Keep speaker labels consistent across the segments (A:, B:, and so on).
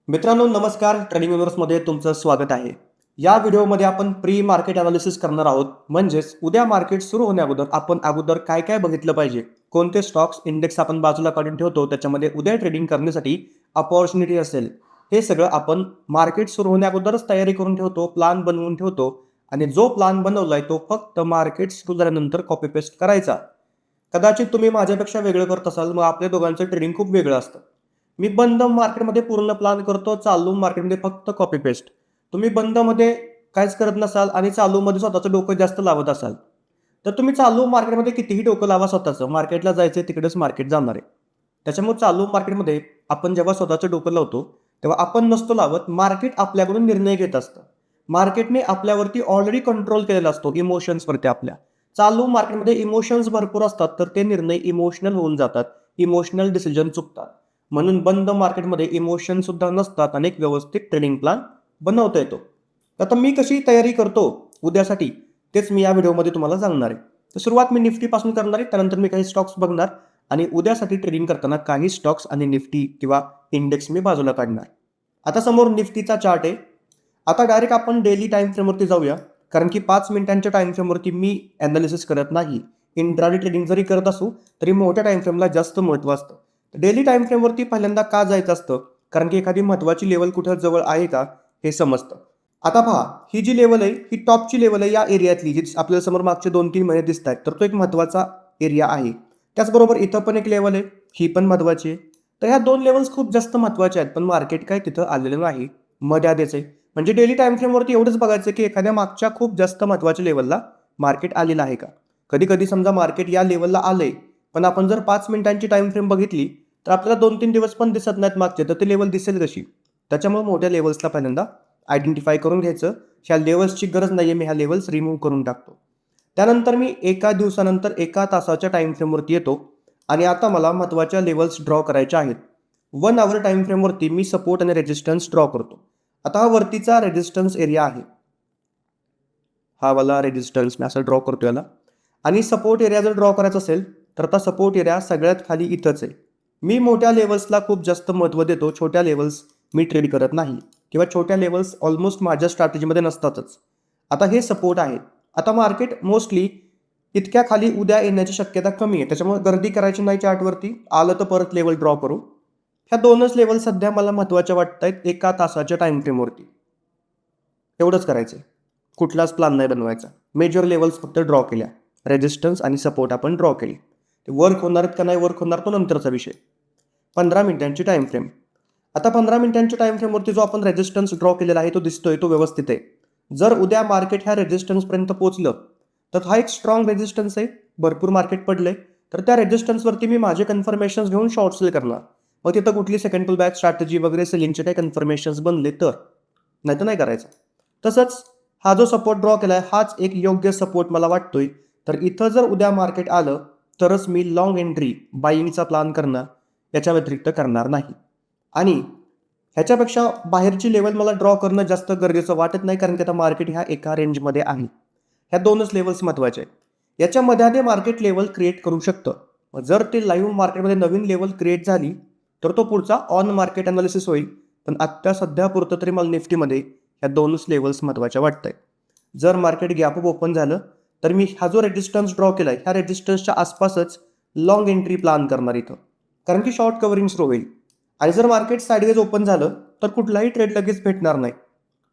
A: मित्रांनो नमस्कार. ट्रेडिंग युनिवर्समध्ये तुमचं स्वागत आहे. या व्हिडिओमध्ये आपण प्री मार्केट अनालिसिस करणार आहोत. म्हणजेच उद्या मार्केट सुरू होण्याअगोदर आपण अगोदर काय काय बघितलं पाहिजे, कोणते स्टॉक्स इंडेक्स आपण बाजूला काढून ठेवतो, त्याच्यामध्ये उद्या ट्रेडिंग करण्यासाठी अपॉर्च्युनिटी असेल, हे सगळं आपण मार्केट सुरू होण्याअगोदरच तयारी करून ठेवतो, प्लान बनवून ठेवतो आणि जो प्लान बनवलाय तो फक्त मार्केट सुरू झाल्यानंतर कॉपी पेस्ट करायचा. कदाचित तुम्ही माझ्यापेक्षा वेगळं करत असाल, मग आपल्या दोघांचं ट्रेडिंग खूप वेगळं असतं. मी बंद मार्केटमध्ये पूर्ण प्लान करतो, चालू मार्केटमध्ये फक्त कॉपी पेस्ट. तुम्ही बंदमध्ये काहीच करत नसाल आणि चालूमध्ये स्वतःचं डोकं जास्त लावत असाल, तर तुम्ही चालू मार्केटमध्ये कितीही डोकं लावा स्वतःचं, मार्केटला जायचं तिकडेच मार्केट जाणार आहे. त्याच्यामुळे चालू मार्केटमध्ये आपण जेव्हा स्वतःचं डोकं लावतो, तेव्हा आपण नसतो लावत, मार्केट आपल्याकडून निर्णय घेत असतं. मार्केटने आपल्यावरती ऑलरेडी कंट्रोल केलेला असतो, इमोशन्सवरती आपल्या. चालू मार्केटमध्ये इमोशन्स भरपूर असतात, तर ते निर्णय इमोशनल होऊन जातात, इमोशनल डिसिजन चुकतात. म्हणून बंद मार्केटमध्ये इमोशन सुद्धा नसतात आणि एक व्यवस्थित ट्रेडिंग प्लॅन बनवता येतो. आता मी कशी तयारी करतो उद्यासाठी, तेच मी या व्हिडिओमध्ये तुम्हाला सांगणार आहे. तर सुरुवात मी निफ्टीपासून करणार आहे, त्यानंतर मी काही स्टॉक्स बघणार आणि उद्यासाठी ट्रेडिंग करताना काही स्टॉक्स आणि निफ्टी किंवा इंडेक्स मी बाजूला काढणार. आता समोर निफ्टीचा चार्ट आहे. आता डायरेक्ट आपण डेली टाइम फ्रेमवरती जाऊया, कारण की 5 मिनिटांच्या टाइम फ्रेमवरती मी ॲनालिसिस करत नाही. इंट्राडे ट्रेडिंग जरी करत असू तरी मोठ्या टाइम फ्रेमला जास्त महत्त्व असतं. डेली टाइम फ्रेमवरती पहिल्यांदा का जायचं असतं, कारण की एखादी महत्त्वाची लेवल कुठं जवळ आहे का हे समजतं. आता पहा, ही जी लेवल आहे ही टॉपची लेवल आहे या एरियातली, जी आपल्याला समोर मागचे 2-3 महिने दिसत आहेत, तर तो एक महत्त्वाचा एरिया आहे. त्याचबरोबर इथं पण एक लेवल आहे, ही पण महत्त्वाची आहे. तर ह्या 2 लेवल्स खूप जास्त महत्त्वाच्या आहेत, पण मार्केट काय तिथं आलेलं नाही, मर्यादेचे. म्हणजे डेली टाइम फ्रेमवरती एवढंच बघायचं की एखाद्या मागच्या खूप जास्त महत्त्वाच्या लेवलला मार्केट आलेलं आहे का. कधी कधी समजा मार्केट या लेवलला आलंय, पण आपण जर 5 मिनिटांची टाइम फ्रेम बघितली तर आपल्याला 2-3 दिवस पण दिसत नाहीत मागचे, तर ते लेवल दिसेल कशी. त्याच्यामुळे मोठ्या लेवल्सला पहिल्यांदा आयडेंटिफाय करून घ्यायचं. ह्या लेवल्सची गरज नाही आहे, मी ह्या लेवल्स रिमूव्ह करून टाकतो. त्यानंतर मी एका दिवसानंतर एका तासाच्या टाइम फ्रेमवरती येतो आणि आता मला महत्त्वाच्या लेवल्स ड्रॉ करायच्या आहेत. 1 आवर टाइम फ्रेमवरती मी सपोर्ट आणि रेजिस्टन्स ड्रॉ करतो. आता हा वरतीचा रेजिस्टन्स एरिया आहे, हा वाला रेजिस्टन्स मी असं ड्रॉ करतो याला. आणि सपोर्ट एरिया जर ड्रॉ करायचा असेल तर आता सपोर्ट एरिया सगळ्यात खाली इथंच आहे. मी मोठ्या लेवल्सला खूप जास्त महत्त्व देतो, छोट्या लेवल्स मी ट्रेड करत नाही किंवा छोट्या लेवल्स ऑलमोस्ट माझ्या स्ट्रॅटेजीमध्ये नसतातच. आता हे सपोर्ट आहे. आता मार्केट मोस्टली इतक्या खाली उद्या येण्याची शक्यता कमी आहे, त्याच्यामुळे गर्दी करायची नाही चार्टवरती. आलं तर परत लेवल ड्रॉ करू. ह्या 2च लेवल सध्या मला महत्त्वाच्या वाटत आहेत एका तासाच्या टाइम फ्रेमवरती. एवढंच करायचं आहे, कुठलाच प्लान नाही बनवायचा. मेजर लेवल्स फक्त ड्रॉ केल्या, रेजिस्टन्स आणि सपोर्ट आपण ड्रॉ केली. ते वर्क होणार आहेत का नाही वर्क होणार तो नंतरचा विषय. 15 मिनिटांची टाइम फ्रेम. आता 15 मिनिटांच्या टाइम फ्रेमवरती जो आपण रेजिस्टन्स ड्रॉ केलेला आहे तो दिसतोय, तो व्यवस्थित आहे. जर उद्या मार्केट ह्या रेजिस्टन्सपर्यंत पोहोचलं तर हा एक स्ट्रॉंग रेजिस्टन्स आहे, भरपूर मार्केट पडलंय. तर त्या रेजिस्टन्सवरती मी माझे कन्फर्मेशन्स घेऊन शॉर्ट सेल करणार. मग तिथं कुठली सेकंड पुल बॅक स्ट्रॅटेजी वगैरे सेलिंगचे काही कन्फर्मेशन्स बनले तर, नाही तर नाही करायचं. तसंच हा जो सपोर्ट ड्रॉ केलाय हाच एक योग्य सपोर्ट मला वाटतोय. तर इथं जर उद्या मार्केट आलं तरच मी लॉंग एंट्री बाईंगचा प्लान करणार, याच्या व्यतिरिक्त करणार नाही. आणि ह्याच्यापेक्षा बाहेरची लेवल मला ड्रॉ करणं जास्त गरजेचं वाटत नाही, कारण की आता मार्केट ह्या एका रेंजमध्ये आहे. ह्या 2च लेवल्स महत्त्वाचे आहेत. याच्यामध्ये मार्केट लेवल क्रिएट करू शकतं. जर ते लाईव्ह मार्केटमध्ये नवीन लेवल क्रिएट झाली तर तो पुढचा ऑन मार्केट अनालिसिस होईल. पण आत्ता सध्या पुरतं तरी मला निफ्टीमध्ये ह्या 2च लेवल्स महत्त्वाच्या वाटत आहेत. जर मार्केट गॅप अप ओपन झालं तर मी हा जो रेजिस्टन्स ड्रॉ केला आहे ह्या रेजिस्टन्सच्या आसपासच लॉंग एंट्री प्लान करणार इथं, कारण की शॉर्ट कव्हरिंग सुरू होईल. आणि जर मार्केट साईडवेज ओपन झालं तर कुठलाही ट्रेड लगेच भेटणार नाही.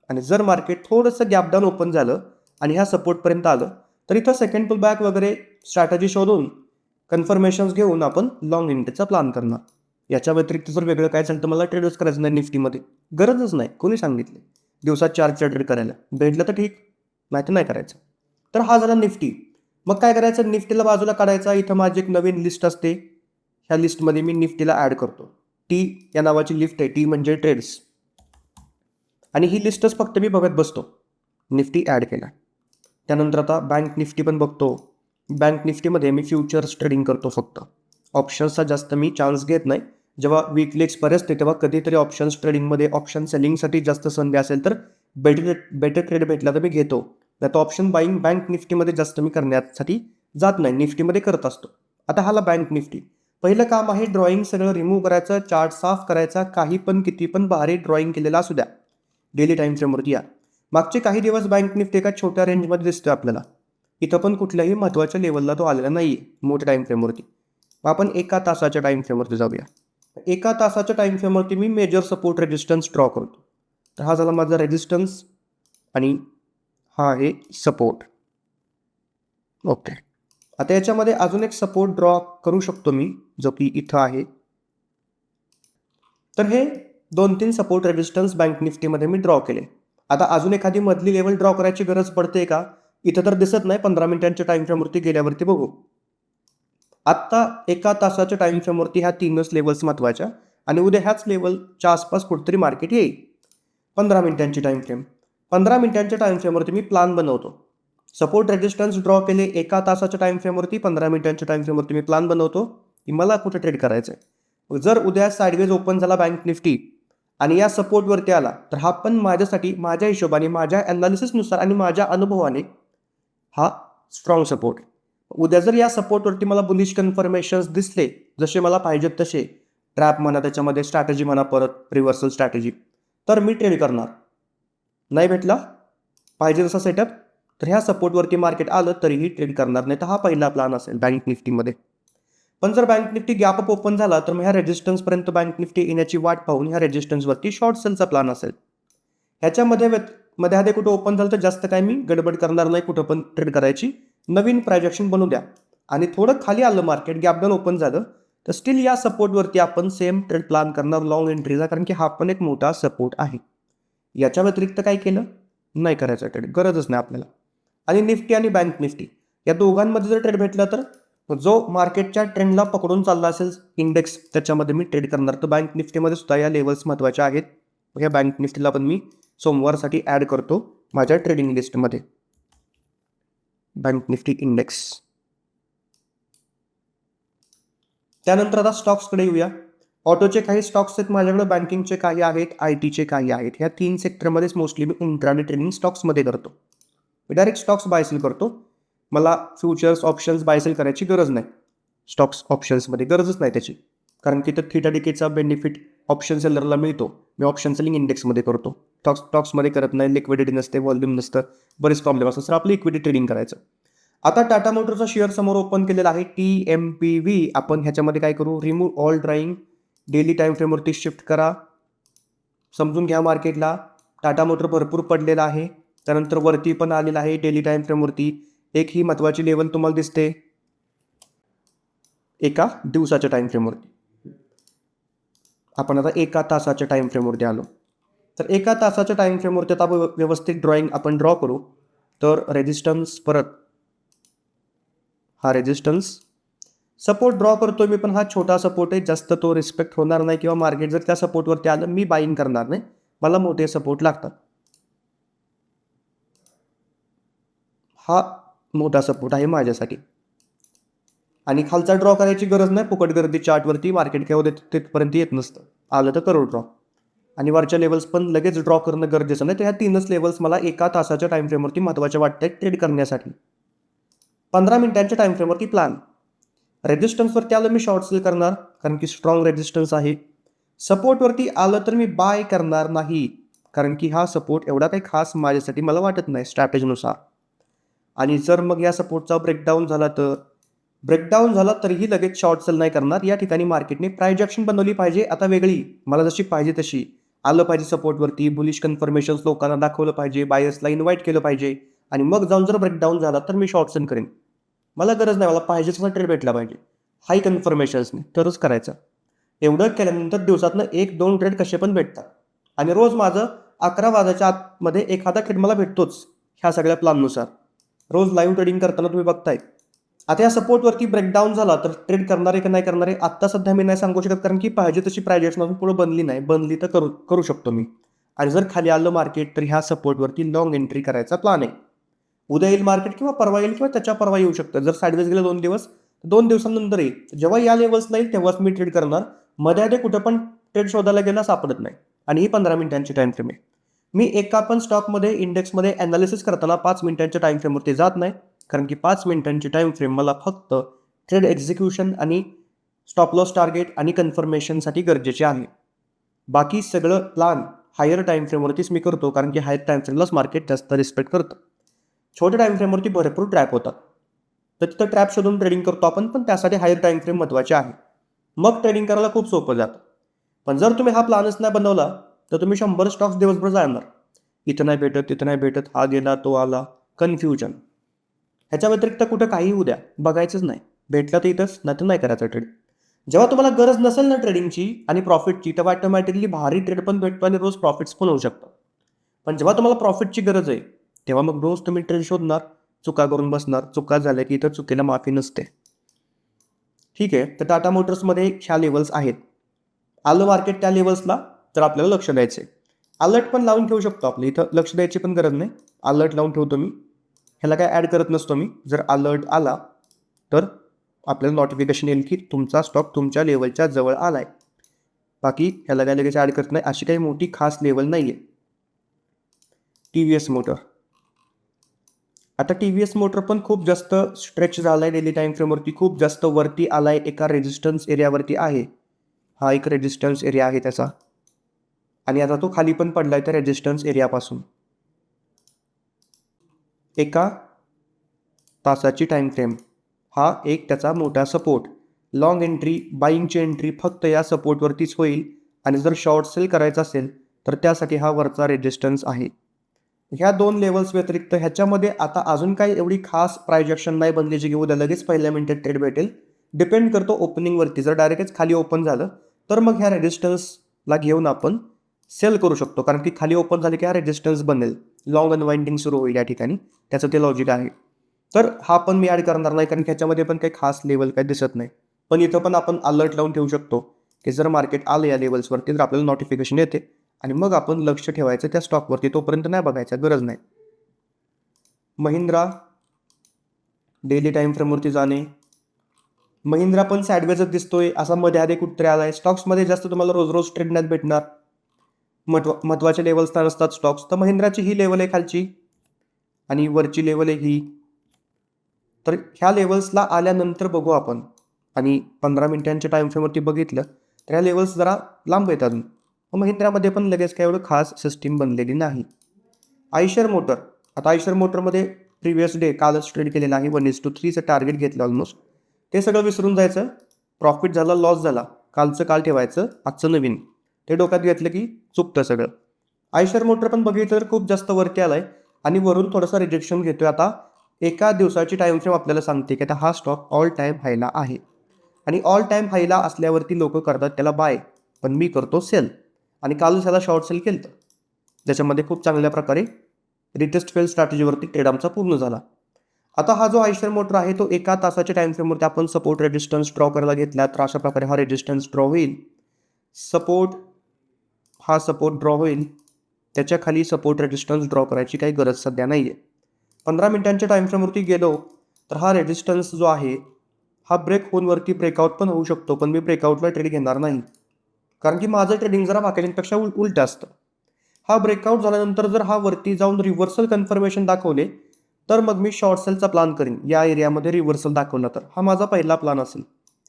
A: आणि जर मार्केट थोडंसं गॅप डाऊन ओपन झालं आणि ह्या सपोर्टपर्यंत आलं तर इथं सेकंड पुल बॅक वगैरे स्ट्रॅटेजी शोधून कन्फर्मेशन्स घेऊन आपण लॉंग एंट्रीचा प्लान करणार. याच्या व्यतिरिक्त जर वेगळं काय सांगतं मला ट्रेडच करायचं नाही निफ्टीमध्ये, गरजच नाही. कोणी सांगितले दिवसात 4 ट्रेड करायला? भेटलं तर ठीक, नाही तर नाही करायचं. तर हा झाला निफ्टी. मग काय करायचं, निफ्टीला बाजूला काढायचा. इथं माझी एक नवीन लिस्ट असते, ह्या लिस्टमध्ये मी निफ्टीला ॲड करतो. टी या नावाची लिस्ट आहे, टी म्हणजे ट्रेड्स. आणि ही लिस्टच फक्त मी बघत बसतो. निफ्टी ॲड केला. त्यानंतर आता बँक निफ्टी पण बघतो. बँक निफ्टीमध्ये मी फ्युचर्स ट्रेडिंग करतो फक्त. ऑप्शन्सचा जास्त मी चान्स घेत नाही. जेव्हा वीकली एक्सपायरी असते तेव्हा कधीतरी ऑप्शन्स ट्रेडिंगमध्ये ऑप्शन सेलिंगसाठी जास्त संधी असेल तर बेटर ट्रेड भेटला तर मी घेतो. नाही तर ऑप्शन बाईंग बँक निफ्टीमध्ये जास्त मी करण्यासाठी जात नाही, निफ्टीमध्ये करत असतो. आता हाला बँक निफ्टी. पहिलं काम आहे ड्रॉइंग सगळं रिमूव्ह करायचं, चार्ट साफ करायचा, काही पण किती पण भारी ड्रॉइंग केलेला असू द्या. डेली टाईम फ्रेमवरती या. मागचे काही दिवस बँक निफ्टी एका छोट्या रेंजमध्ये दिसतोय आपल्याला. इथं पण कुठल्याही महत्त्वाच्या लेवलला तो आलेला नाही आहे मोठ्या टाईम फ्रेमवरती. आपण एका तासाच्या टाईम फ्रेमवरती जाऊया. एका तासाच्या टाईम फ्रेमवरती मी मेजर सपोर्ट रेजिस्टन्स ड्रॉ करतो. तर हा झाला माझा रेजिस्टन्स आणि हा आहे सपोर्ट. ओके. आता याच्यामध्ये अजून एक सपोर्ट ड्रॉ करू शकतो मी, जो की इथं आहे. तर हे 2-3 सपोर्ट रेजिस्टन्स बँक निफ्टीमध्ये मी ड्रॉ केले. आता अजून एखादी मधली लेवल ड्रॉ करायची गरज पडते का? इथं तर दिसत नाही, 15 मिनिटांच्या टाईम फ्रेमवरती गेल्यावरती बघू. आत्ता एका तासाच्या टाईम फ्रेमवरती ह्या 3च लेवल्स महत्त्वाच्या आणि उद्या ह्याच लेवलच्या आसपास कुठेतरी मार्केट येईल. 15 मिनिटांची टाईम फ्रेम. 15 मिनिटांच्या टाईम फ्रेमवरती मी प्लान बनवतो. सपोर्ट रेजिस्टन्स ड्रॉ केले एका तासाच्या टाईम फ्रेमवरती, 15 मिनिटांच्या टाईम फ्रेमवरती मी प्लान बनवतो की मला कुठे ट्रेड करायचं आहे. जर उद्या साईडवेज ओपन झाला बँक निफ्टी आणि या सपोर्टवरती आला, तर हा पण माझ्यासाठी माझ्या हिशोबाने, माझ्या ॲनालिसिसनुसार आणि माझ्या अनुभवाने हा स्ट्रॉंग सपोर्ट. उद्या जर या सपोर्टवरती मला बुलिश कन्फर्मेशन्स दिसले, जसे मला पाहिजेत तसे, ट्रॅप म्हणा, त्याच्यामध्ये स्ट्रॅटेजी म्हणा, परत रिव्हर्सल स्ट्रॅटेजी, तर मी ट्रेड करणार. नाही भेटला पाहिजे तसा सेटअप, तर ह्या सपोर्टवरती मार्केट आलं तरीही ट्रेड करणार नाही. तर हा पहिला प्लान असेल बँक निफ्टीमध्ये. पण जर bank Nifty gap up open झाला, तर मग ह्या रेजिस्टन्सपर्यंत बँक निफ्टी येण्याची वाट पाहून ह्या रेजिस्टन्सवरती शॉर्ट सेलचा प्लान असेल. ह्याच्यामध्ये मध्ये कुठं ओपन झालं तर जास्त काय मी गडबड करणार नाही, कुठं पण ट्रेड करायची. नवीन प्रायजेक्शन बनू द्या आणि थोडं खाली आलं मार्केट, गॅप डाऊन ओपन झालं, तर स्टील या सपोर्टवरती आपण सेम ट्रेड प्लान करणार लॉंग एंट्रीचा, कारण की हा पण एक मोठा सपोर्ट आहे. याच्या व्यतिरिक्त काय केलं नाही करायचं ट्रेड, गरजच नाही आपल्याला. आणि निफ्टी आणि बँक निफ्टी या दोघांमध्ये जर ट्रेड भेटला, तर जो मार्केटच्या ट्रेंडला पकडून चालला असेल इंडेक्स, त्याच्यामध्ये मी ट्रेड करणार. तर बँक निफ्टीमध्ये सुद्धा या लेवल्स महत्त्वाच्या आहेत. ह्या बँक निफ्टीला पण मी सोमवारसाठी ॲड करतो माझ्या ट्रेडिंग लिस्टमध्ये. Bank Nifty index. त्यानंतर आता स्टॉक्सकडे येऊया. ऑटोचे काही स्टॉक्स आहेत माझ्याकडे, बँकिंगचे काही आहेत, आय टीचे काही आहेत. ह्या 3 सेक्टरमध्येच मोस्टली मी इंट्राडे ट्रेडिंग स्टॉक्समध्ये करतो. मी डायरेक्ट स्टॉक्स बाय सेल करतो. मला फ्युचर्स ऑप्शन्स बाय सेल करायची गरज नाही. स्टॉक्स ऑप्शन्समध्ये गरजच नाही त्याची, कारण की तर थीटा डिकेचा बेनिफिट ऑप्शन सेलरला मिळतो. मी ऑप्शन सेलिंग इंडेक्समध्ये करतो, स्टॉक्समध्ये करत नाही. लिक्विडिटी नसते, व्हॉल्यूम नसतं, बरेच प्रॉब्लेम असतात. तर आपलं इक्विटी ट्रेडिंग करायचं. आता टाटा मोटरचा शेअर समोर ओपन केलेला आहे TMPV. आपण ह्याच्यामध्ये काय करू, remove all drawing, daily time फ्रेमवरती शिफ्ट करा. समजून घ्या मार्केटला. टाटा मोटर भरपूर पडलेला आहे, त्यानंतर वरती पण आलेला आहे डेली टाईम फ्रेमवरती. एक ही महत्त्वाची लेवल तुम्हाला दिसते एका दिवसाच्या टाईम फ्रेमवरती. आपण आता एका तासाच्या टाईम फ्रेमवरती आलो. तर एका तासाच्या टाईम फ्रेमवरती आता व्यवस्थित ड्रॉइंग आपण ड्रॉ करू. तर रेजिस्टन्स, परत हा रेजिस्टन्स, सपोर्ट ड्रॉ करतो मी, पण हा छोटा सपोर्ट आहे, जास्त तो रिस्पेक्ट होणार नाही. किंवा मार्केट जर त्या सपोर्टवरती आलं, मी बाईंग करणार नाही, मला मोठे सपोर्ट लागतात. हा मोठा सपोर्ट आहे माझ्यासाठी. आणि खालचा ड्रॉ करायची गरज नाही, फुकट गर्दी चार्टवरती. मार्केट केव्हा तिथपर्यंत येत नसतं, आलं तर करो ड्रॉ. आणि वरच्या लेवल्स पण लगेच ड्रॉ करणं गरजेचं नाही. तर ह्या 3च लेवल्स मला एका तासाच्या टाईम फ्रेमवरती महत्त्वाच्या वाटत आहेत ट्रेड करण्यासाठी. 15 मिनिटांच्या टाईम फ्रेमवरती प्लान. रेजिस्टन्सवरती आलं मी शॉर्ट सेल करणार, कारण की स्ट्रॉंग रेजिस्टन्स आहे. सपोर्टवरती आलं तर मी बाय करणार नाही, कारण की हा सपोर्ट एवढा काही खास माझ्यासाठी मला वाटत नाही स्ट्रॅटेजीनुसार. आणि जर मग या सपोर्टचा ब्रेकडाऊन झाला तरीही लगेच शॉर्ट सेल नाही करणार. या ठिकाणी मार्केटने प्रायजेक्शन बनवली पाहिजे आता वेगळी, मला जशी पाहिजे तशी. आलं पाहिजे सपोर्टवरती, बुलिश कन्फर्मेशन्स लोकांना दाखवलं पाहिजे, बायर्सला इन्व्हाइट केलं पाहिजे, आणि मग जाऊन जर ब्रेकडाऊन झाला तर मी शॉर्ट सेल करेन. मला गरज नाही, मला पाहिजे तसा ट्रेड भेटला पाहिजे हाय कन्फर्मेशन्सने, तरच करायचं. एवढं केल्यानंतर दिवसातनं 1-2 ट्रेड कसे पण भेटतात. आणि रोज माझं 11 वाजायच्या आतमध्ये एखादा ट्रेड मला भेटतोच ह्या सगळ्या प्लॅननुसार. रोज लाईव्ह ट्रेडिंग करताना तुम्ही बघताय. आता या सपोर्टवरती ब्रेकडाऊन झाला तर ट्रेड करणारे का नाही करणारे आत्ता सध्या मी नाही सांगू शकत, कारण की पाहिजे तशी प्रायजेक्शन अजून पुढे बनली नाही. बनली तर करू शकतो मी. आणि जर खाली आलं मार्केट, तर ह्या सपोर्टवरती लॉंग एंट्री करायचा प्लान आहे. उद्या येईल मार्केट, किंवा परवा येईल, किंवा त्याच्या परवा येऊ शकतं. जर साईडवेज गेलं 2 दिवस, 2 दिवसांनंतर येईल. जेव्हा या लेवल्सला येईल तेव्हाच मी ट्रेड करणार. मध्ये कुठं पण ट्रेड शोधायला गेला सापडत नाही. आणि ही 15 मिनिटांची टाईम फ्रेम आहे. मी एका पण स्टॉकमध्ये, इंडेक्समध्ये ॲनालिसिस करताना 5 मिनिटांच्या टाईम फ्रेमवरती जात नाही, कारण की 5 मिनिटांची टाईम फ्रेम मला फक्त ट्रेड एक्झिक्युशन आणि स्टॉप लॉस टार्गेट आणि कन्फर्मेशनसाठी गरजेचे आहे. बाकी सगळं प्लान हायर टाईम फ्रेमवरतीच मी करतो, कारण की हायर टाईम फ्रेमलाच मार्केट जास्त रिस्पेक्ट करतं. छोट्या टाईम फ्रेमवरती भरपूर ट्रॅप होतात, तर तिथं ट्रॅप शोधून ट्रेडिंग करतो आपण, पण त्यासाठी हायर टाईम फ्रेम महत्त्वाचे आहे. मग ट्रेडिंग करायला खूप सोपं जातं. पण जर तुम्ही हा प्लॅनच नाही बनवला तर तुम्ही 100 स्टॉक्स दिवसभर जाणार. इथं नाही भेटत, तिथं नाही भेटत, हा गेला तो आला, कन्फ्युजन. ह्याच्या व्यतिरिक्त कुठं काही उद्या बघायचंच नाही. भेटलं तर इथंच, नाही तर नाही करायचं ट्रेड. जेव्हा तुम्हाला गरज नसेल ना ट्रेडिंगची आणि प्रॉफिटची, तेव्हा ऑटोमॅटिकली भारी ट्रेड पण भेटतो आणि रोज प्रॉफिट्स पण होऊ शकतात. पण जेव्हा तुम्हाला प्रॉफिटची गरज आहे, तेव्हा मग रोज तुम्ही ट्रेड शोधणार, चुका करून बसणार. चुका झाल्या की इथं चुकीला माफी नसते. ठीक आहे, तर टाटा मोटर्समध्ये ह्या लेवल्स आहेत. आलं मार्केट त्या लेवल्सला, तर आपल्याला लक्ष द्यायचं आहे. अलर्ट पण लावून ठेवू शकतो आपलं, इथं लक्ष द्यायची पण गरज नाही. अलर्ट लावून ठेवतो मी, ह्याला काय ॲड करत नसतो मी. जर अलर्ट आला तर आपल्याला नोटिफिकेशन येईल की तुमचा स्टॉक तुमच्या लेवलच्या जवळ आला आहे. बाकी ह्याला काय लगेच ॲड करत नाही, अशी काही मोठी खास लेवल नाही आहे. TVS मोटर, आता TVS मोटर पण खूप जास्त स्ट्रेच झाला आहे. डेली टाईम फ्रेमवरती खूप जास्त वरती आला आहे, एका रेजिस्टन्स एरियावरती आहे. हा एक रेजिस्टन्स एरिया आहे त्याचा, आणि आता तो खाली पण पडला आहे त्या रेजिस्टन्स एरियापासून. एका तासाची टाईम फ्रेम, हा एक त्याचा मोठा सपोर्ट. लॉंग एंट्री, बाईंगची एंट्री फक्त या सपोर्टवरतीच होईल, आणि जर शॉर्ट सेल करायचा असेल तर त्यासाठी हा वरचा रेजिस्टन्स आहे. ह्या दोन लेवल्स व्यतिरिक्त ह्याच्यामध्ये आता अजून काही एवढी खास प्रायजेक्शन नाही बनली जी की उद्या लगेच पहिल्या मिनिटात ट्रेड भेटेल. डिपेंड करतो ओपनिंगवरती. जर डायरेक्टच खाली ओपन झालं तर मग ह्या रेजिस्टन्सला घेऊन आपण सेल करू शकतो, कारण की खाली ओपन झाले की हा रेजिस्टन्स बनेल, लॉंग अनवाइंडिंग सुरू होईल या ठिकाणी. त्याचं ते लॉजिक आहे. तर हा पण मी ॲड करणार नाही, कारण ह्याच्यामध्ये पण काही खास लेवल काही दिसत नाही. पण इथं पण आपण अलर्ट लावून ठेवू शकतो की जर मार्केट आलं या लेवल्सवरती तर आपल्याला नोटिफिकेशन येते, आणि मग आपण लक्ष ठेवायचं त्या स्टॉकवरती. तोपर्यंत नाही बघायचं, गरज नाही. महिंद्रा, डेली टाईम फ्रेमवरती जाणे. महिंद्रा पण सॅडवेजच दिसतोय, असा मध्ये आधी कुठतरी आलाय. स्टॉक्समध्ये जास्त तुम्हाला रोज रोज ट्रेड नाही भेटणार, महत्त्वाचे लेवल्स नसतात स्टॉक्स. तर महिंद्राची ही लेवल आहे खालची, आणि वरची लेवल आहे ही. तर ह्या लेवल्सला आल्यानंतर बघू आपण. आणि 15 मिनिटांच्या टाईम फ्रेमवरती बघितलं तर ह्या लेवल्स जरा लांब आहेत अजून. महिंद्रामध्ये पण लगेच काय एवढं खास सिस्टीम बनलेली नाही. आयशर मोटर, आता आयशर मोटरमध्ये प्रिव्हियस डे कालच ट्रेड केलेला आहे. 1:3चं टार्गेट घेतलं ऑलमोस्ट. ते सगळं विसरून जायचं. प्रॉफिट झाला, लॉस झाला, कालचं काल ठेवायचं, आजचं नवीन. ते डोक्यात घेतलं की चुकतं सगळं. आयशर मोटर पण बघितलं तर खूप जास्त वरती आलाय, आणि वरून थोडंसं रिजेक्शन घेतोय. आता एका दिवसाची टाईम फ्रेम आपल्याला सांगते की आता हा स्टॉक ऑल टाईम हायला आहे, आणि ऑल टाईम हायला असल्यावरती लोक करतात त्याला बाय, पण मी करतो सेल. आणि कालच त्याला शॉर्ट सेल केलं, ज्याच्यामध्ये खूप चांगल्या प्रकारे रिटेस्ट फेल स्ट्रॅटेजीवरती ट्रेड आमचा पूर्ण झाला. आता हा जो आयशर मोटर आहे तो एका तासाच्या टाईम फ्रेमवरती आपण सपोर्ट रेजिस्टन्स ड्रॉ करायला घेतला, तर अशा प्रकारे हा रेजिस्टन्स ड्रॉ होईल. हा सपोर्ट ड्रॉ होईल, त्याच्या खाली सपोर्ट रेजिस्टन्स ड्रॉ करायची काही गरज सध्या नाही आहे. 15 मिनिटांच्या टाईम फ्रेमवरती गेलो तर हा रेजिस्टन्स जो आहे हा ब्रेक होऊन वरती ब्रेकआउट पण होऊ शकतो, पण मी ब्रेकआउटला ट्रेड घेणार नाही, कारण की माझं ट्रेडिंग जरा बाकीच्यांपेक्षा उलटं असतं. हा ब्रेकआउट झाल्यानंतर जर हा वरती जाऊन रिव्हर्सल कन्फर्मेशन दाखवले तर मग मी शॉर्ट सेलचा प्लान करीन. या एरियामध्ये रिव्हर्सल दाखवला तर हा माझा पहिला प्लान असेल,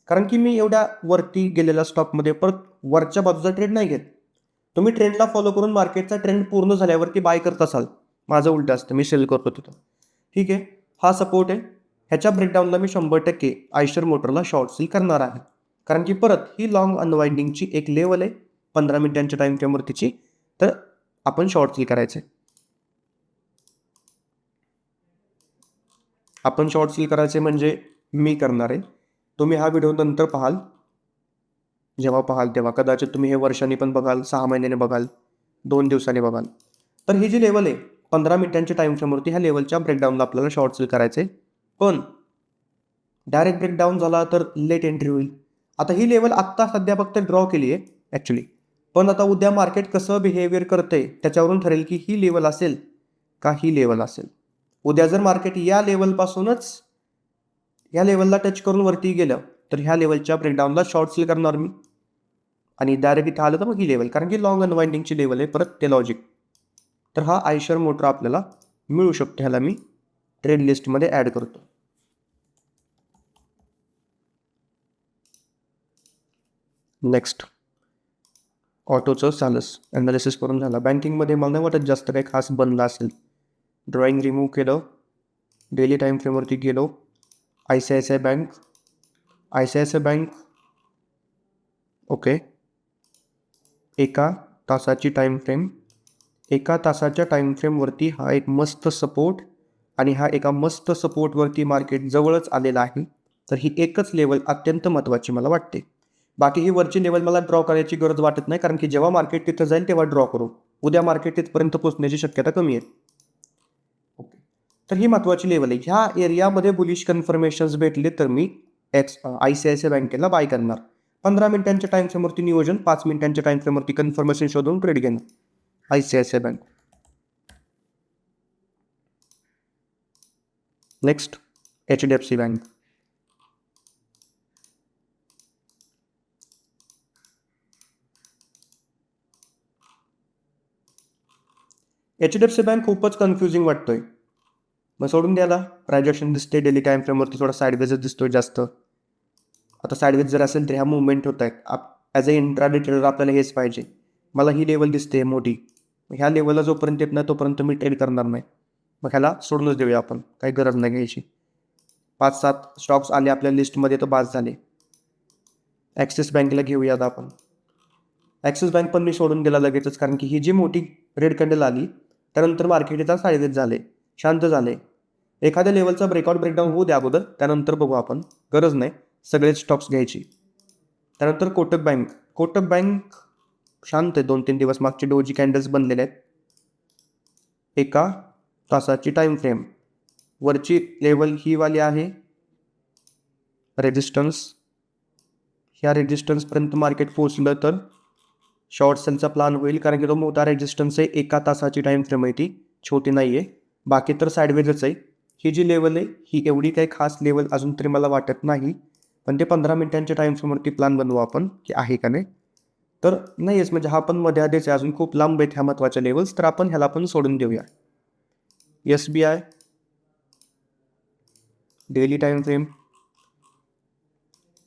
A: कारण की मी एवढ्या वरती गेलेल्या स्टॉकमध्ये परत वरच्या बाजूचा ट्रेड नाही घेत. तुम्ही ट्रेंडला फॉलो करून मार्केटचा ट्रेंड पूर्ण झाल्यावरती बाय करत असाल, माझं उलटं असतं, मी सेल करतो तिथं. ठीक आहे, हा सपोर्ट आहे. ह्याच्या ब्रेकडाऊनला मी 100% आयशर मोटरला शॉर्ट सेल करणार आहे, कारण की परत ही लॉंग अनवाइंडिंगची एक लेवल आहे 15 मिनिटांच्या टाईम फ्रेमवरतीची, तर आपण शॉर्ट सेल करायचं आहे. आपण शॉर्ट सेल करायचे म्हणजे मी करणार आहे. तुम्ही हा व्हिडिओ नंतर पाहाल, जेव्हा पाहाल तेव्हा कदाचित तुम्ही हे वर्षांनी पण बघाल, 6 महिन्याने बघाल, 2 दिवसांनी बघाल. तर ही जी लेवल आहे 15 मिनिटांच्या टाईम फ्रेमवरती, ह्या लेवलच्या ब्रेकडाऊनला आपल्याला शॉर्ट सेल करायचं आहे. पण डायरेक्ट ब्रेकडाऊन झाला तर लेट एंट्री होईल. आता ही लेवल आत्ता सध्या फक्त ड्रॉ केली आहे ॲक्च्युली, पण आता उद्या मार्केट कसं बिहेवियर करतंय त्याच्यावरून ठरेल की ही लेवल असेल का ही लेवल असेल. उद्या जर मार्केट या लेवलपासूनच ह्या लेवलला टच करून वरती गेलं तर ह्या लेवलच्या ब्रेकडाऊनला शॉर्ट सेल करणार मी, आणि डायरेक्ट इथं आलं तर मग ही लेवल, कारण की लॉंग अनवाइंडिंगची लेवल आहे परत ते लॉजिक. तर हा आयशर मोटर आपल्याला मिळू शकतो, ह्याला मी ट्रेड लिस्टमध्ये ॲड करतो. नेक्स्ट ऑटोचं चालस ॲनालिसिस करून झाला. बँकिंगमध्ये मला नाही वाटत जास्त काही खास बनलं असेल. ड्रॉईंग रिमूव्ह केलं, डेली टाईम फ्रेमवरती गेलो. I C I C I bank okay. एका तासाची टाईम फ्रेम, एका तासाच्या टाईम फ्रेमवरती हा एक मस्त सपोर्ट आणि हा एका मस्त सपोर्टवरती मार्केट जवळच आलेला आहे. तर ही एकच लेवल अत्यंत महत्त्वाची मला वाटते. बाकी ही वरची लेवल मला ड्रॉ करायची गरज वाटत नाही, कारण की जेव्हा मार्केट तिथं जाईल तेव्हा ड्रॉ करू. उद्या मार्केट तिथपर्यंत पोहोचण्याची शक्यता कमी आहे. ओके, तर ही महत्त्वाची लेवल आहे. ह्या एरियामध्ये बुलिश कन्फर्मेशन्स भेटले तर मी I C I C I बँकेला बाय करणार. 15 मिनिटांच्या टाईम फ्रेमवरती नियोजन, 5 मिनिटांच्या टाईम फ्रेमवरती कन्फर्मेशन शोधून ट्रेड घेणं. I C I C I bank. Next HDFC bank. HDFC bank खूपच कन्फ्युजिंग वाटतोय. मग सोडून द्यायला. प्रायजेक्शन दिसते डेली टाईम फ्रेमवरती थोडा साईडवेजच दिसतोय जास्त. आता साईडवेज जर असेल तर ह्या मुवमेंट होत आहेत. ॲज अ इंट्राडे ट्रेडर आपल्याला हेच पाहिजे. मला ही लेवल दिसते मोठी. ह्या लेवलला जोपर्यंत येत नाही तोपर्यंत मी ट्रेड करणार नाही. मग ह्याला सोडूनच देऊया आपण, काही गरज नाही घ्यायची. 5-7 स्टॉक्स आले आपल्या लिस्टमध्ये तर बास झाले. ॲक्सिस बँकेला घेऊयात आपण. ॲक्सिस बँक पण मी सोडून दिला लगेचच, कारण की ही जी मोठी रेड कॅन्डल आली त्यानंतर मार्केट इथं साईडवेज झाले, शांत झाले. एखाद्या लेवलचा ब्रेकडाऊन होऊ द्या अगोदर, त्यानंतर बघू आपण. गरज नाही सगळेच स्टॉक्स घ्यायची. त्यानंतर कोटक बँक शांत आहे 2-3 दिवस. मागचे डोजी कॅन्डल्स बनलेले आहेत. एका तासाची टाईम फ्रेम वरची लेवल ही वाली आहे रेजिस्टन्स. ह्या रेजिस्टन्सपर्यंत मार्केट पोहोचलं तर शॉर्ट सेलचा प्लान होईल, कारण की तो मोठा रेजिस्टन्स आहे. एका तासाची टाईम फ्रेम आहे, ती छोटी नाही आहे. बाकी तर साईडवेजच आहे. ही जी लेवल आहे ही एवढी काही खास लेवल अजून तरी मला वाटत नाही, पण ते 15 मिनिटांच्या टाईम फ्रेमवरती प्लान बनवू आपण की आहे का नाही. तर नाहीच, म्हणजे हा पण मध्ये आधीच आहे, अजून खूप लांब आहेत ह्या महत्त्वाच्या लेवल्स. तर आपण ह्याला पण सोडून देऊया. SBI डेली टाईम फ्रेम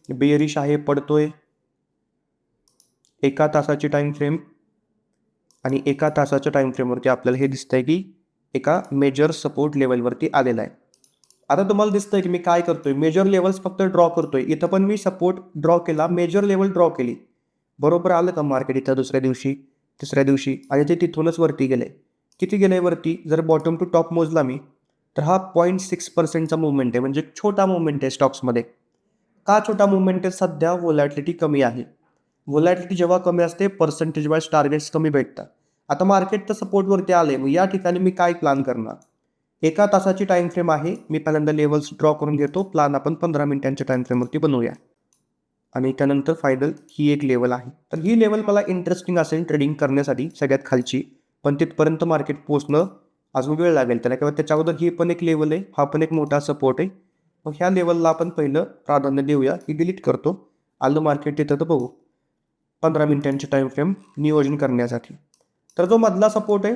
A: बेअरिश आहे, पडतोय. एका तासाची टाईम फ्रेम आणि एका तासाच्या टाईम फ्रेमवरती आपल्याला हे दिसतंय की एका मेजर सपोर्ट लेवलवरती आलेला आहे. आता तुम्हाला दिसतंय की मी काय करतोय, मेजर लेवल्स फक्त ड्रॉ करतोय. इथं पण मी सपोर्ट ड्रॉ केला, मेजर लेवल ड्रॉ केली. बरोबर आलं का मार्केट इथं दुसऱ्या दिवशी, तिसऱ्या दिवशी, आणि ते तिथूनच वरती गेले. किती गेले वरती? जर बॉटम टू टॉप मोजला मी तर हा 0.6%चा मुवमेंट आहे, म्हणजे छोटा मुवमेंट आहे स्टॉक्समध्ये. का छोटा मुवमेंट आहे? सध्या व्होलॅटिलिटी कमी आहे. व्होलॅटिलिटी जेव्हा कमी असते पर्सेंटेज वाईज टार्गेट्स कमी भेटतात. आता मार्केट तर सपोर्टवरती आले, मग या ठिकाणी मी काय प्लान करणार? एका तासाची टाईम फ्रेम आहे. मी पहिल्यांदा लेवल्स ड्रॉ करून घेतो. प्लान आपण 15 मिनिटांच्या टाईम फ्रेमवरती बनवूया. आणि त्यानंतर फायनल ही एक लेवल आहे. तर ही लेवल मला इंटरेस्टिंग असेल ट्रेडिंग करण्यासाठी, सगळ्यात खालची. पण तिथपर्यंत मार्केट पोहोचणं अजून वेळ लागेल त्याला, किंवा त्याच्या अगोदर ही पण एक लेवल आहे, हा पण एक मोठा सपोर्ट आहे. मग ह्या लेवलला आपण पहिलं प्राधान्य देऊया. ही डिलीट करतो. आलं मार्केट तिथं तर बघू 15 मिनिटांची टाईम फ्रेम नियोजन करण्यासाठी. तर जो मधला सपोर्ट आहे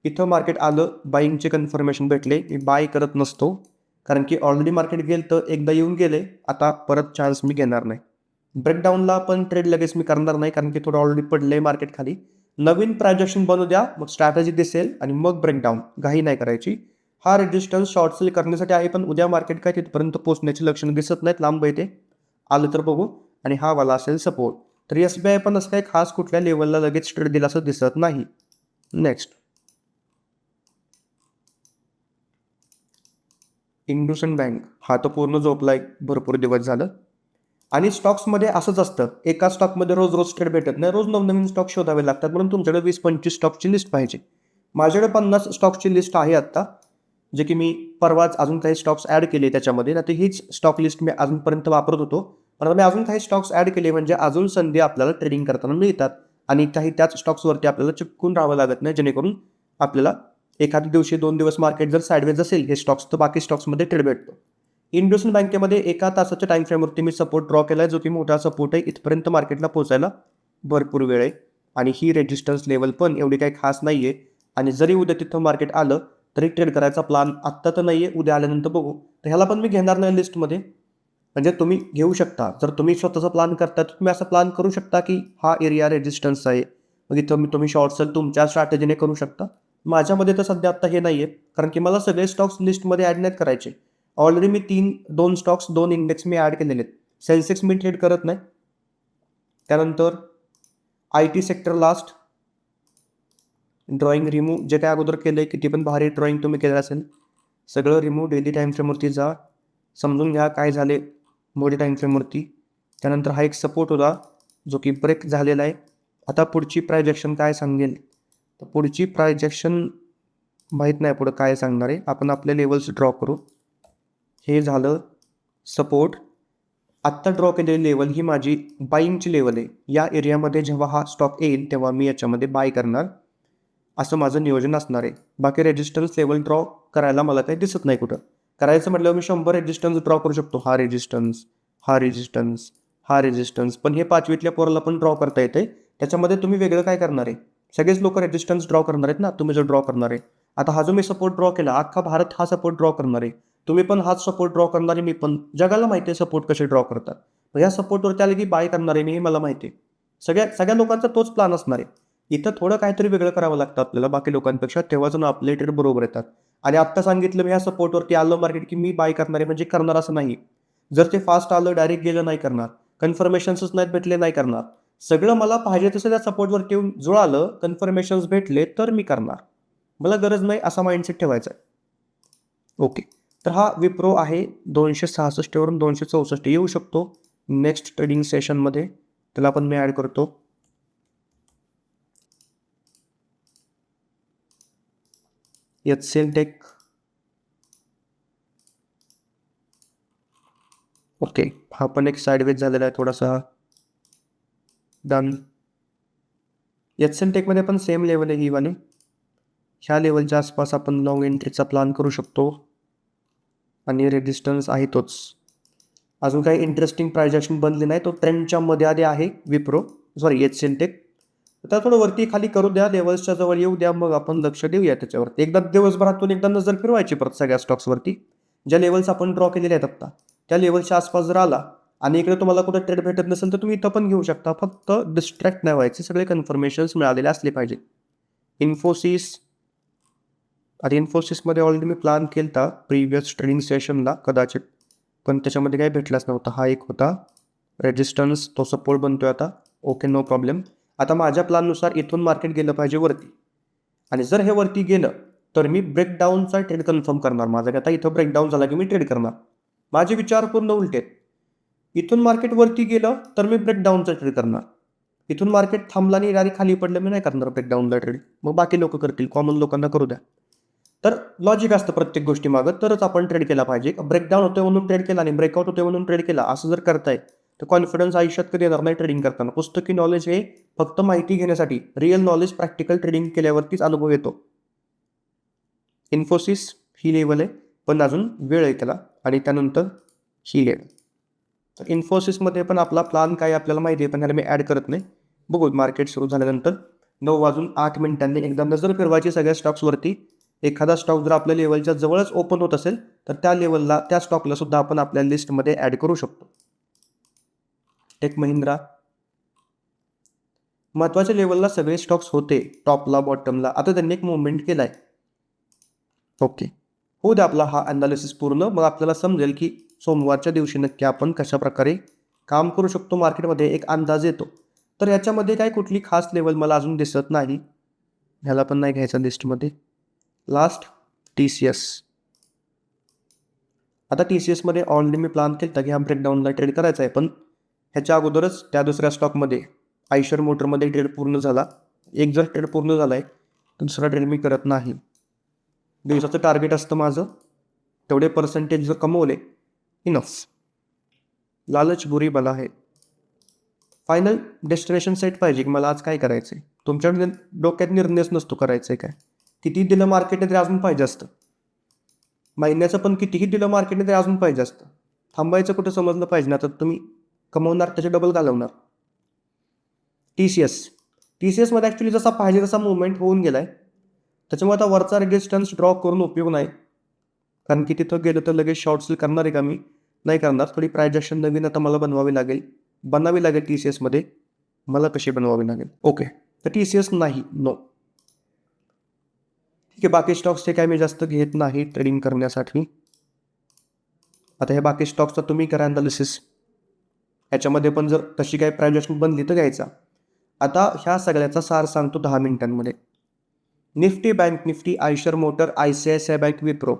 A: इथं मार्केट आलं, बाईंगचे कन्फर्मेशन भेटले. मी बाय करत नसतो, कारण की ऑलरेडी मार्केट गेलं तर एकदा येऊन गेले, आता परत चान्स मी घेणार नाही. ब्रेकडाऊनला पण ट्रेड लगेच मी करणार नाही, कारण की थोडं ऑलरेडी पडलं आहे मार्केट खाली. नवीन प्रायजेक्शन बनू द्या, मग स्ट्रॅटेजी दिसेल आणि मग ब्रेकडाऊन. घाई नाही करायची. हा रेजिस्टन्स शॉर्ट सेल करण्यासाठी आहे, पण उद्या मार्केट काय तिथपर्यंत पोहोचण्याची लक्षणं दिसत नाहीत, लांब येते. आलं तर बघू. आणि हा वाला असेल सपोर्ट. तर SBI पण असं काही खास कुठल्या लेवलला लगेच ट्रेड दिला असं दिसत नाही. Next IndusInd bank. हा तर पूर्ण झोपलाय भरपूर दिवस झालं. आणि स्टॉक्समध्ये असंच असतं, एका स्टॉकमध्ये रोज ट्रेड भेटत नाही. रोज नवनवीन स्टॉक शोधावे लागतात, म्हणून तुमच्याकडे 20-25 स्टॉकची लिस्ट पाहिजे. माझ्याकडे 50 स्टॉक्सची लिस्ट आहे आत्ता, जे की मी परवाच अजून काही स्टॉक्स ॲड केले त्याच्यामध्ये. ना, तर हीच स्टॉक लिस्ट मी अजूनपर्यंत वापरत होतो, पण आता मी अजून काही स्टॉक्स ॲड केले, म्हणजे अजून संधी आपल्याला ट्रेडिंग करताना मिळतात. आणि काही त्याच स्टॉक्सवरती आपल्याला चिपकून राहावं लागत नाही, जेणेकरून आपल्याला एखाद्या दिवशी 2 दिवस मार्केट जर साईडवेज असेल हे स्टॉक्स, तर बाकी स्टॉक्समध्ये ट्रेड भेटतो. इंडसइंड बँकेमध्ये एका तासाच्या टाईम फ्रेमवरती मी सपोर्ट ड्रॉ केला आहे, जो की मोठा सपोर्ट आहे. इथपर्यंत मार्केटला पोहोचायला भरपूर वेळ आहे. आणि ही रेजिस्टन्स लेवल पण एवढी काही खास नाही आहे. आणि जरी उद्या तिथं मार्केट आलं तरी ट्रेड करायचा प्लान आत्ता तर नाही आहे, उद्या आल्यानंतर बघू. तर ह्याला पण मी घेणार नाही लिस्टमध्ये. म्हणजे तुम्ही घेऊ शकता. जर तुम्ही स्वतःचा प्लॅन करता तर तुम्ही असा प्लॅन करू शकता, की हा एरिया रेजिस्टन्स आहे. मग इथं तुम्ही शॉर्ट सेल तुमच्या स्ट्रॅटेजीने करू शकता. माझ्यामध्ये तर सध्या आत्ता हे नाही आहे. कारण की मला सगळे स्टॉक्स लिस्टमध्ये ॲड नाहीत करायचे. ऑलरेडी मी 2 स्टॉक्स 2 इंडेक्स मी ॲड केलेले आहेत. सेन्सेक्स मी ट्रेड करत नाही. त्यानंतर IT sector last drawing remove जे काय अगोदर केलं आहे, किती पण भारी ड्रॉइंग तुम्ही केलं असेल, सगळं रिमूव्ह डेली टाईम फ्रेमवरती जा. समजून घ्या काय झाले मोठी टाईम फ्रेमवरती. त्यानंतर हा एक सपोर्ट होता जो की ब्रेक झालेला आहे. आता पुढची प्रायजेक्शन काय सांगेल, तर पुढची प्रायजेक्शन माहीत नाही पुढं काय सांगणार आहे. आपण आपले लेवल्स ड्रॉ करू. हे झालं सपोर्ट. आत्ता ड्रॉ केलेली लेवल ही माझी बाईंगची लेवल आहे. या एरियामध्ये जेव्हा हा स्टॉक येईल तेव्हा मी याच्यामध्ये बाय करणार, असं माझं नियोजन असणार आहे. बाकी रेजिस्टन्स लेवल ड्रॉ करायला मला काही दिसत नाही कुठं. करायचं म्हटलं मी 100 रेजिस्टन्स ड्रॉ करू शकतो. हा रेजिस्टन्स, हा रेजिस्टन्स, हा रेजिस्टन्स. पण हे 5वीतल्या पोराला पण ड्रॉ करता येते. त्याच्यामध्ये तुम्ही वेगळं काय करणार आहे? सगळेच लोक रेजिस्टन्स ड्रॉ करणार आहेत ना, तुम्ही जो ड्रॉ करणार आहे. आता हा जो मी सपोर्ट ड्रॉ केला, अख्खा भारत हा सपोर्ट ड्रॉ करणार आहे. तुम्ही पण हाच सपोर्ट ड्रॉ करणार आहे, मी पण. जगाला माहिती आहे सपोर्ट कसे ड्रॉ करतात. मग या सपोर्टवरती आले की बाय करणार आहे मी, हे मला माहिती आहे. सगळ्या सगळ्या लोकांचा तोच प्लॅन असणार आहे. इथं थोडं काहीतरी वेगळं करावं लागतं आपल्याला बाकी लोकांपेक्षा, तेव्हाच ना आपले ट्रेड बरोबर येतात. आणि आत्ता सांगितलं मी ह्या सपोर्टवरती आलं मार्केट की मी बाय करणार आहे, म्हणजे करणार असं नाही. जर ते फास्ट आलं डायरेक्ट गेलं नाही करणार, कन्फर्मेशन्सच नाहीत भेटले नाही करणार. सगळं मला पाहिजे तसं त्या सपोर्टवरती येऊन जुळालं, कन्फर्मेशन्स भेटले तर मी करणार. मला गरज नाही असा माइंडसेट ठेवायचा आहे. ओके. तर हा विप्रो आहे. 266 वरून 264 येऊ शकतो नेक्स्ट ट्रेडिंग सेशनमध्ये. त्याला पण मी ॲड करतो. HCL tech. ओके. हा पण एक साईडवेज झालेला आहे थोडासा. डन. HCL टेकमध्ये पण सेम लेवल आहे ही वाली. ह्या लेवलच्या आसपास आपण लॉंग एंट्रीचा प्लॅन करू शकतो. आणि रेजिस्टन्स आहे तोच. अजून काही इंटरेस्टिंग प्रायजेक्शन बनले नाही. तो ट्रेंडच्या मध्ये आधी आहे विप्रो, सॉरी HCL टेक. आता थोडं वरती खाली करू द्या, लेवल्सच्या जवळ येऊ द्या, मग आपण लक्ष देऊया त्याच्यावरती. एकदा दिवसभरातून एकदा नजर फिरवायची परत सगळ्या स्टॉक्सवरती. ज्या लेवल्स आपण ड्रॉ केलेले आहेत आत्ता, त्या लेवलच्या आसपास जर आला आणि इकडे तुम्हाला कुठं ट्रेड भेटत नसेल तर तुम्ही इथं पण घेऊ शकता. फक्त डिस्ट्रॅक्ट नाही व्हायचे, सगळे कन्फर्मेशन्स मिळालेले असले पाहिजे. इन्फोसिस. आता इन्फोसिसमध्ये ऑलरेडी मी प्लॅन केला होता प्रिव्हियस ट्रेडिंग सेशनला कदाचित, पण त्याच्यामध्ये काही भेटलाच नव्हता. हा एक होता रेजिस्टन्स, तो सपोर्ट बनतोय आता. Okay, no problem. आता माझ्या प्लॅननुसार इथून मार्केट गेलं पाहिजे वरती. आणि जर हे वरती गेलं तर मी ब्रेकडाऊनचा ट्रेड कन्फर्म करणार. माझा आता इथं ब्रेकडाऊन झाला की मी ट्रेड करणार. माझे विचार पूर्ण उलटे आहेत. इथून मार्केट वरती गेलं तर मी ब्रेकडाऊनचा ट्रेड करणार. इथून मार्केट थांबला आणि डायरेक्ट खाली पडलं मी नाही करणार ब्रेकडाऊनला ट्रेड. मग बाकी लोक करतील, कॉमन लोकांना करू द्या. तर लॉजिक असतं प्रत्येक गोष्टी मागं, तरच आपण ट्रेड केला पाहिजे. ब्रेकडाऊन होते म्हणून ट्रेड केला आणि ब्रेकआउट होते म्हणून ट्रेड केला असं जर करताय तर कॉन्फिडन्स आयुष्यात कधी येणार नाही ट्रेडिंग करताना. पुस्तकी नॉलेज हे फक्त माहिती घेण्यासाठी, रिअल नॉलेज प्रॅक्टिकल ट्रेडिंग केल्यावरतीच अनुभव येतो. इन्फोसिस ही लेवल आहे, पण अजून वेळ आहे त्याला. आणि त्यानंतर ही लेवल. तर इन्फोसिसमध्ये पण आपला प्लॅन काय आपल्याला माहिती आहे, पण ह्याला मी ॲड करत नाही. बघू मार्केट सुरू झाल्यानंतर 9:08 एकदा नजर फिरवायची सगळ्या स्टॉक्सवरती. एखादा स्टॉक जर आपल्या लेवलच्या जवळच ओपन होत असेल तर त्या लेवलला, त्या स्टॉकला सुद्धा आपण आपल्या लिस्टमध्ये ॲड करू शकतो. टेक महिंद्रा. महत्त्वाच्या लेवलला सगळे स्टॉक्स होते, टॉपला बॉटमला. आता त्यांनी एक मुवमेंट केला आहे. ओके, होऊ द्या आपला हा ॲनालिसिस पूर्ण. मग आपल्याला समजेल की सोमवारच्या दिवशी नक्की आपण कशा प्रकारे काम करू शकतो मार्केटमध्ये, एक अंदाज येतो. तर याच्यामध्ये काय कुठली खास लेवल मला अजून दिसत नाही. ह्याला पण नाही घ्यायचा लिस्टमध्ये. Last TCS. आता TCSमध्ये ऑलरेडी मी प्लॅन केला होता की हा ब्रेकडाऊनला ट्रेड करायचा आहे, पण ह्याच्या अगोदरच त्या दुसऱ्या स्टॉकमध्ये आयशर मोटरमध्ये ट्रेड पूर्ण झाला. एक जर ट्रेड पूर्ण झाला आहे तर दुसरा ट्रेड मी करत नाही. दिवसाचं टार्गेट असतं माझं, तेवढे पर्सेंटेज जर कमवले इनफ. लालच बुरी बला आहे. फायनल डेस्टिनेशन सेट पाहिजे की मला आज काय करायचं आहे. तुमच्या डोक्यात निर्णयच नसतो करायचं आहे काय. किती दिलं मार्केटने तरी अजून पाहिजे असतं. महिन्याचं पण कितीही दिलं मार्केटने तरी अजून पाहिजे असतं. थांबायचं कुठं समजलं पाहिजे ना, तर तुम्ही कमवणार त्याचे डबल घालवणार. TCSमध्ये ॲक्च्युली जसा पाहिजे तसा मुवमेंट होऊन गेला आहे. त्याच्यामुळे आता वरचा रेजिस्टन्स ड्रॉ करून उपयोग नाही, कारण की तिथं गेलं तर लगेच शॉर्ट सेल करणार आहे का मी. नाही करणार. थोडी प्रायजेक्शन नवीन आता मला बनावी लागेल TCS मध्ये. मला कशी बनवावी लागेल? ओके. तर TCS नाही, नो. ठीक आहे, बाकी स्टॉक्सचे काय मी जास्त घेत नाही ट्रेडिंग करण्यासाठी. आता हे बाकी स्टॉक्सचा तुम्ही करा ॲनालिसिस. ह्याच्यामध्ये पण जर तशी काही प्रायजेक्शन बनली तर घ्यायचा. आता ह्या सगळ्याचा सार सांगतो 10 मिनिटांमध्ये. Nifty, bank Nifty, Eicher motor, ICICI bank, Wipro.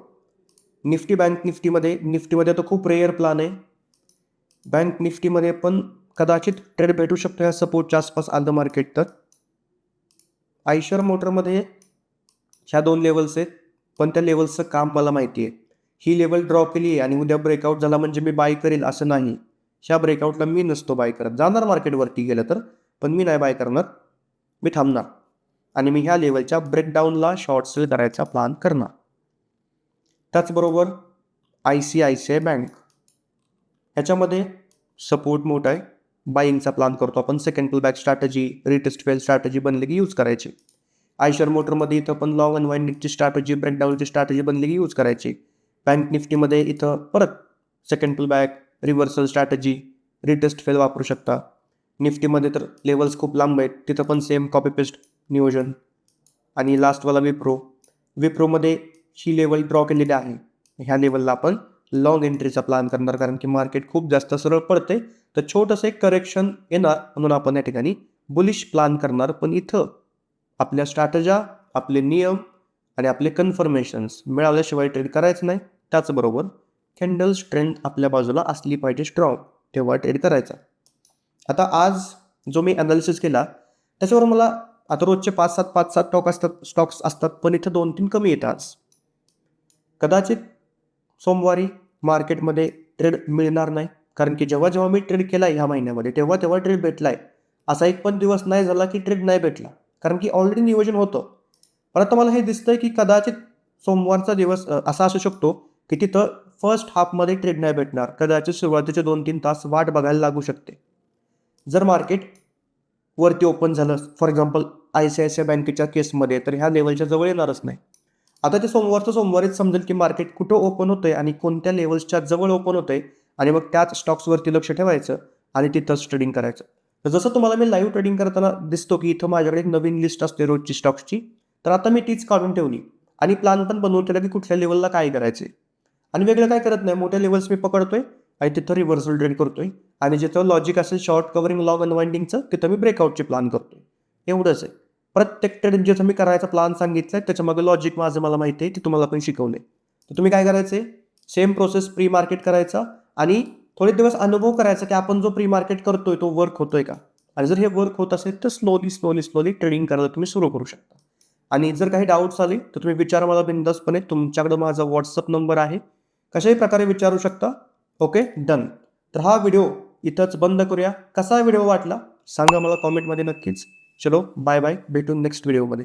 A: निफ्टीमध्ये तर खूप रेअर प्लान आहे. बँक निफ्टीमध्ये पण कदाचित ट्रेड भेटू शकतो या सपोर्टच्या आसपास आलं मार्केट तर. आयशर मोटरमध्ये ह्या 2 लेवल्स आहेत, पण त्या लेवल्सचं काम मला माहिती आहे. ही लेवल ड्रॉ केली आहे आणि उद्या ब्रेकआउट झाला म्हणजे मी बाय करेल असं नाही. ह्या ब्रेकआउटला मी नसतो बाय करत. जाणार मार्केटवरती गेलं तर, पण मी नाही बाय करणार. मी थांबणार आणि मी ह्या लेवलच्या ब्रेकडाऊनला शॉर्ट सेल करायचा प्लान करणार. त्याचबरोबर ICICI बँक, ह्याच्यामध्ये सपोर्ट मोठा आहे. बाईंगचा प्लान करतो आपण. Second pull back strategy, retest fail strategy बनली की यूज करायची. आयशर मोटरमध्ये इथं पण लॉंग अनवाइंडिंगची स्ट्रॅटेजी, ब्रेकडाऊनची स्ट्रॅटेजी बनली की यूज करायची. बँक निफ्टीमध्ये इथं परत second pull back, reversal strategy, retest fail वापरू शकता. निफ्टीमध्ये तर लेवल्स खूप लांब आहेत, तिथं पण सेम कॉपी पेस्ट नियोजन. आणि लास्टवाला विप्रोमध्ये ही लेवल ड्रॉ केलेली आहे. ह्या लेवलला आपण लॉंग एंट्रीचा प्लान करणार, कारण की मार्केट खूप जास्त सरळ पडते. तर छोटंसं एक करेक्शन येणार म्हणून आपण या ठिकाणी बुलिश प्लान करणार. पण इथं आपल्या स्ट्रॅटेजा, आपले नियम आणि आपले कन्फर्मेशन्स मिळाल्याशिवाय ट्रेड करायचं नाही. त्याचबरोबर कॅन्डल स्ट्रेंथ आपल्या बाजूला असली पाहिजे स्ट्रॉंग, तेव्हा ट्रेड करायचा. आता आज जो मी ॲनालिसिस केला त्याच्यावर मला आता रोजचे 5-7 स्टॉक्स असतात, पण इथं 2-3 कमी येतात आज. कदाचित सोमवारी मार्केटमध्ये ट्रेड मिळणार नाही, कारण की जेव्हा मी ट्रेड केला ह्या महिन्यामध्ये तेव्हा ट्रेड भेटला आहे. असा एक पण दिवस नाही झाला की ट्रेड नाही भेटला, कारण की ऑलरेडी नियोजन होतं. पण आता मला हे दिसतंय की कदाचित सोमवारचा दिवस असा असू शकतो की तिथं फर्स्ट हाफमध्ये ट्रेड नाही भेटणार. कदाचित सुरुवातीचे 2-3 तास वाट बघायला लागू शकते. जर मार्केट वरती ओपन झालं, फॉर एक्झाम्पल ICICI बँकेच्या केसमध्ये, तर ह्या लेवलच्या जवळ येणारच नाही. आता ते सोमवारीच समजेल की मार्केट कुठं ओपन होतंय आणि कोणत्या लेवल्सच्या जवळ ओपन होतंय, आणि मग त्याच स्टॉक्सवरती लक्ष ठेवायचं आणि तिथंच ट्रेडिंग करायचं. तर जसं तुम्हाला मी लाईव्ह ट्रेडिंग करताना दिसतो की इथं माझ्याकडे एक नवीन लिस्ट असते रोजची स्टॉक्सची, तर आता मी तीच काढून ठेवली आणि प्लॅन पण बनवून ठेवला की कुठल्या लेवलला काय करायचे. आणि वेगळं काय करत नाही, मोठ्या लेवल्स मी पकडतोय आणि तिथं रिव्हर्सल ट्रेड करतोय, आणि जिथं लॉजिक असेल शॉर्ट कव्हरिंग लॉंग अनवाइंडिंगचं तिथं मी ब्रेकआउटची प्लान करतोय. एवढंच आहे. प्रत्येक ट्रेड जिथं मी करायचा प्लान सांगितलाय त्याच्यामागे लॉजिक माझं मला माहिती आहे, ते तुम्हाला पण शिकवले. तर तुम्ही काय करायचे, सेम प्रोसेस प्री मार्केट करायचा आणि थोडे दिवस अनुभव करायचा की आपण जो प्री मार्केट करतोय तो वर्क होतोय का. आणि जर हे वर्क होत असेल तर स्लोली ट्रेडिंग करायला तुम्ही सुरू करू शकता. आणि जर काही डाऊट्स आले तर तुम्ही विचारा मला बिनधास्तपणे. तुमच्याकडे माझा व्हॉट्सअप नंबर आहे, कशाही प्रकारे विचारू शकता. Okay, done. तर हा व्हिडिओ इथंच बंद करूया. कसा व्हिडिओ वाटला सांगा मला कॉमेंटमध्ये नक्कीच. चलो बाय बाय, भेटून नेक्स्ट व्हिडिओमध्ये.